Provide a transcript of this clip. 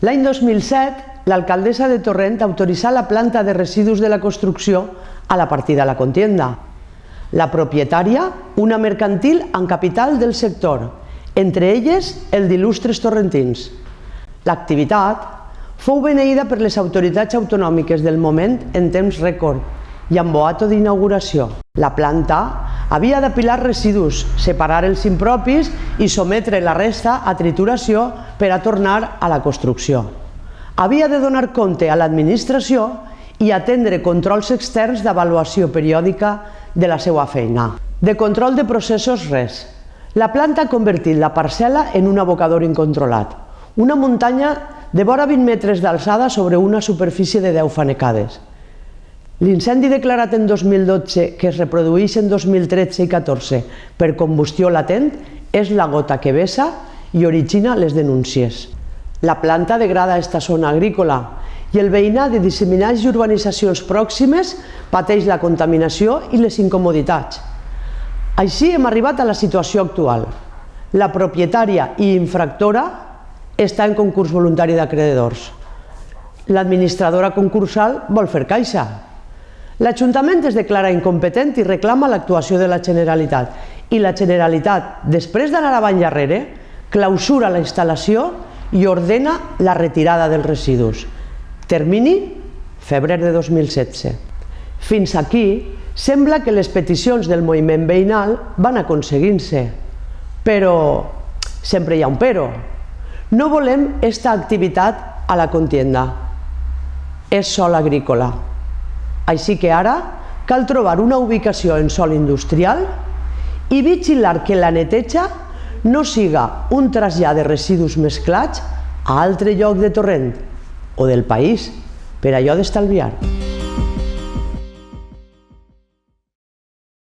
L'any 2007, l'alcaldessa de Torrent autoritzà la planta de residus de la construcció a la partida La Contienda. La propietària, una mercantil amb capital del sector, entre elles el d'il·lustres torrentins. L'activitat fou beneïda per les autoritats autonòmiques del moment en temps rècord i amb boato d'inauguració. La planta havia d'apilar residus, separar els impropis i sometre la resta a trituració per a tornar a la construcció. Havia de donar compte a l'administració i atendre controls externs d'avaluació periòdica de la seva feina. De control de processos, res. La planta ha convertit la parcel·la en un abocador incontrolat, una muntanya de vora 20 metres d'alçada sobre una superfície de 10 fanecades. L'incendi declarat en 2012, que es reprodueix en 2013 i 2014 per combustió latent, és la gota que vessa i origina les denúncies. La planta degrada esta zona agrícola i el veïnat de disseminats i urbanitzacions pròximes pateix la contaminació i les incomoditats. Així hem arribat a la situació actual. La propietària i infractora està en concurs voluntari d'acreedors. L'administradora concursal vol fer caixa. L'Ajuntament es declara incompetent i reclama l'actuació de la Generalitat. I la Generalitat, després d'anar avall i arrere, clausura la instal·lació i ordena la retirada dels residus. Termini, febrer de 2016. Fins aquí, sembla que les peticions del moviment veïnal van aconseguint-se. Però sempre hi ha un però. No volem esta activitat a La Contienda. És sòl agrícola. Així que ara cal trobar una ubicació en sòl industrial i vigilar que la neteja no siga un trasllat de residus mesclats a altre lloc de Torrent o del país, per allò d'estalviar.